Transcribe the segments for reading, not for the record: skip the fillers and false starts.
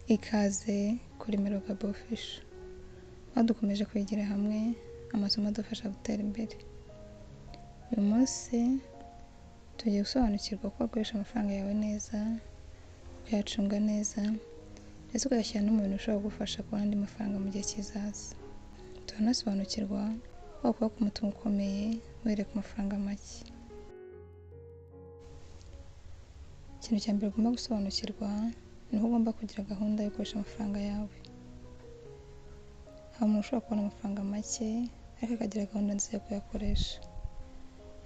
Ikaze kuri Merogable Official, aho dukomeje kwigira hamwe amasomo adufasha gutera imbere. Uyu munsi tugiye gusobanukirwa uko wakoresha amafaranga yawe neza, ukayacunga neza, ndetse ukayashyira no mu bintu bishobora kugufasha kubona andi mafaranga mu gihe kizaza. Turanasobanukirwa ko wakubaka umutungo ukomeye uhereye ku mafaranga make. Ikintu cya mbere ugomba gusobanukirwa ni uko ugomba kugira gahunda yo gukoresha amafaranga yawe. Hari umuntu ushobora kubona amafaranga make ariko akagira gahunda nziza yo kuyakoresha.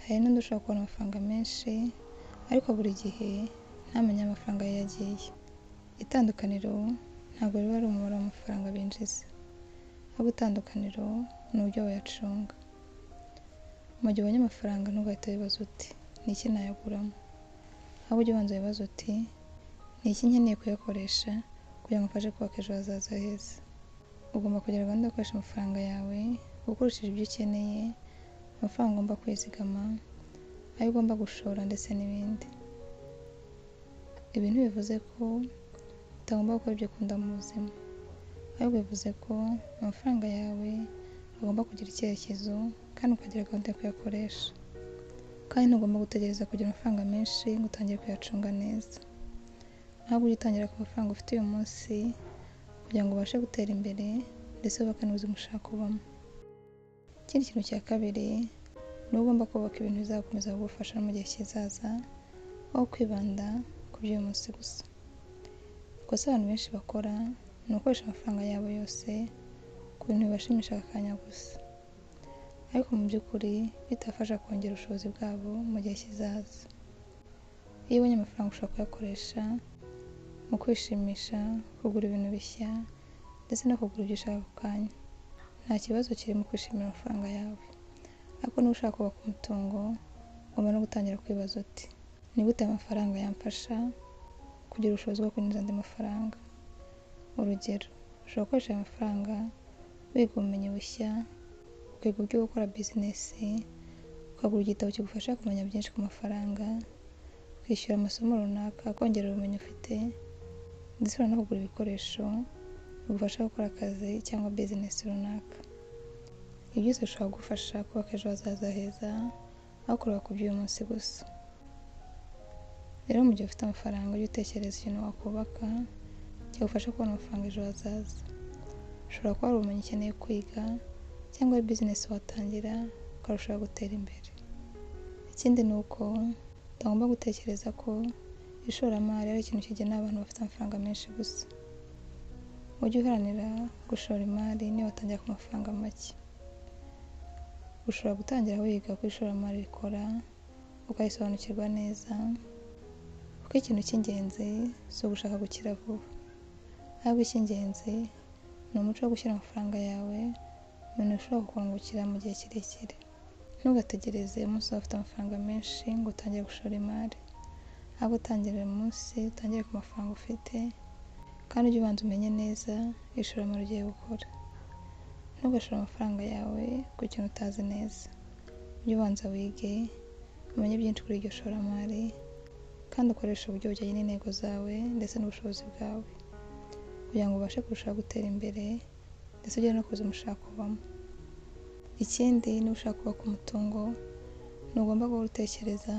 Hari n'undi ushobora kubona amafaranga menshi ariko buri gihe ntamenye amafaranga ye yagiye. Itandukaniro ntabwo riba ari umubare w'amafaranga binjiza, ahubwo itandukaniro ni uburyo bayacunga. Mu gihe ubonye amafaranga ntugahite wibaza uti ni iki nayaguramo, ahubwo ujye ubanza wibaza uti ni iki nkeneye kuyakoresha kugira ngo mfashe kubaka ejo hazaza heza. Ugomba kugira gahunda yo gukoresha amafaranga yawe ukurikije ibyo ukeneye, amafaranga ugomba kwizigama, ayo ugomba gushora ndetse n'ibindi. Ibi ntibivuze ko utagomba gukora ibyo ukunda mu buzima, ahubwo bivuze ko amafaranga yawe agomba kugira icyerekezo kandi ukagira gahunda yo kuyakoresha. Kandi ntugomba gutegereza kugira amafaranga menshi ngo utangire kuyacunga neza, ahubwo ujye utangira ku mafaranga ufite uyu munsi kugira ngo ubashe gutera imbere ndetse wubake n'ubuzima ushaka kubamo. Ikindi kintu cya kabiri ni uko ugomba kubaka ibintu bizakomeza kugufasha mu gihe kizaza, aho kwibanda ku by'uyu munsi gusa. Ikosa abantu benshi bakora ni ugukoresha amafaranga yabo yose ku bintu bibashimisha aka kanya gusa, ariko mu by'ukuri bitafasha kongera ubushobozi bwabo mu gihe kizaza. Iyo ubonye amafaranga ushobora kuyakoresha mu kwishimisha, kugura ibintu bishya ndetse no kugura ibyo ushaka ako kanya. Nta kibazo kiri mu kwishimira amafaranga yawe, ariko niba ushaka kubaka umutungo ugomba no gutangira kwibaza uti ni gute amafaranga yamfasha kugira ubushobozi bwo kwinjiza andi mafaranga. Urugero, ushobora gukoresha aya mafaranga wiga ubumenyi bushya, ukiga uburyo bwo gukora bizinesi, ukagura igitabo kigufasha kumenya byinshi ku mafaranga, ukishyura amasomo runaka kongerera ubumenyi ufite, ndetse no kugura ibikoresho bigufasha gukora akazi cyangwa bizinesi runaka. Ibi byose bishobora kugufasha kubaka ejo hazaza heza aho kureba ku by'uyu munsi gusa. Rero mu gihe ufite amafaranga ujye utekereza ikintu wakubaka cyagufasha kubona amafaranga ejo hazaza. Ushobora kuba hari ubumenyi ukeneye kwiga cyangwa ari bizinesi watangira ukarushaho gutera imbere. Ikindi ni uko utagomba gutekereza ko ishoramari ari ikintu kigenewe abantu bafite amafaranga menshi gusa. Ujye uharanira gushora imari niba watangira ku mafaranga make. Ushobora gutangira wiga uko ishoramari rikora, ukayisobanukirwa neza, kuko ikintu cy'ingenzi si ugushaka gukira vuba, ahubwo icy'ingenzi ni umuco wo gushyira amafaranga yawe mu bintu bishobora kukungukira mu gihe kirekire. Ntugategereze umunsi uzaba ufite amafaranga menshi ngo utangire gushora imari, ahubwo utangirira munsi, utangire ku mafaranga ufite, kandi ujye ubanza umenye neza ishoramari ugiye gukora. Ntugashore amafaranga yawe ku kintu utazi neza. Ujye ubanza wige, umenye byinshi kuri iryo shoramari, kandi ukoreshe uburyo bujyanye n'intego zawe ndetse n'ubushobozi bwawe, kugira ngo ubashe kurushaho gutera imbere ndetse ugere no ku buzima ushaka kubamo. Ikindi, niba ushaka kubaka umutungo ntugomba guhora utekereza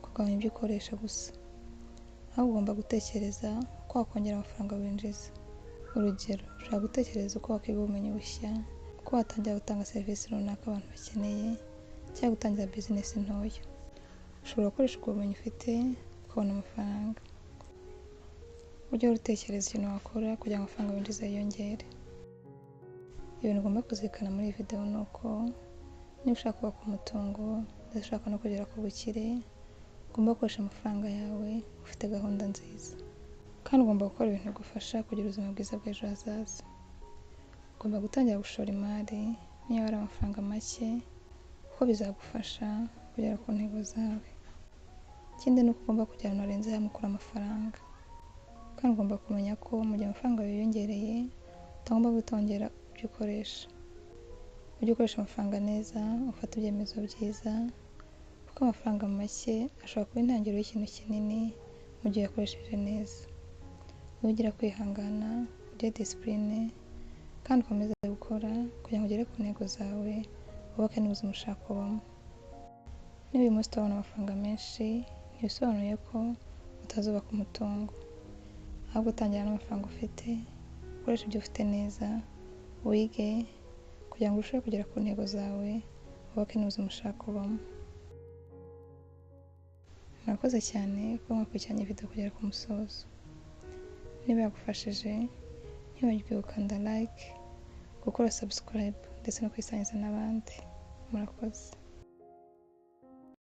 kugabanya ibyo ukoresha gusa, ahubwo ugomba gutekereza ko wakongera amafaranga winjiza. Urugero, ushobora gutekereza uko wakwiga ubumenyi bushya, uko watangira gutanga serivisi runaka abantu bakeneye, cyangwa gutangira bizinesi ntoya. Ushobora gukoresha ubwo bumenyi ufite ukabona amafaranga. Ujye uhora utekereza ikintu wakora kugira ngo amafaranga winjiza yiyongere. Ibintu ugomba kuzirikana muri iyi videwo ni uko niba ushaka kubaka umutungo ndetse ushaka no kugera ku bukire, ugomba gukoresha amafaranga yawe ufite gahunda nziza, kandi ugomba gukora ibintu bigufasha kugira ubuzima bwiza bw'ejo hazaza. Ugomba gutangira gushora imari niba ari amafaranga make, kuko bizagufasha kugera ku ntego zawe. Ikindi ni uko ugomba kujya ahantu harenze hamwe ukura amafaranga, kandi ugomba kumenya ko mu gihe amafaranga yiyongereye utagomba gutongera ibyo ukoresha. Ujye ukoresha amafaranga neza, ufate ibyemezo byiza, kuko amafaranga make ashobora kuba intangiriro y'ikintu kinini mu gihe yakoresheje neza. wigira kwihangana, ugire disipurine kandi ukomeze gukora kugira ngo ugere ku ntego zawe, wubake n'ubuzima ushaka kubamo. Niba uyu munsi utabona amafaranga menshi, ntibisobanuye ko utazubaka umutungo, ahubwo utangira n'amafaranga ufite, ukoresha ibyo ufite neza, wige kugira ngo urusheho kugera ku ntego zawe, wubake n'ubuzima ushaka kubamo. Murakoze cyane kuba mwakurikiranye video kugera ku musozo. Niba yagufashije, ntiwibagirwe gukanda like, gukora subscribe ndetse no kwisangiza n'abandi. Murakoze.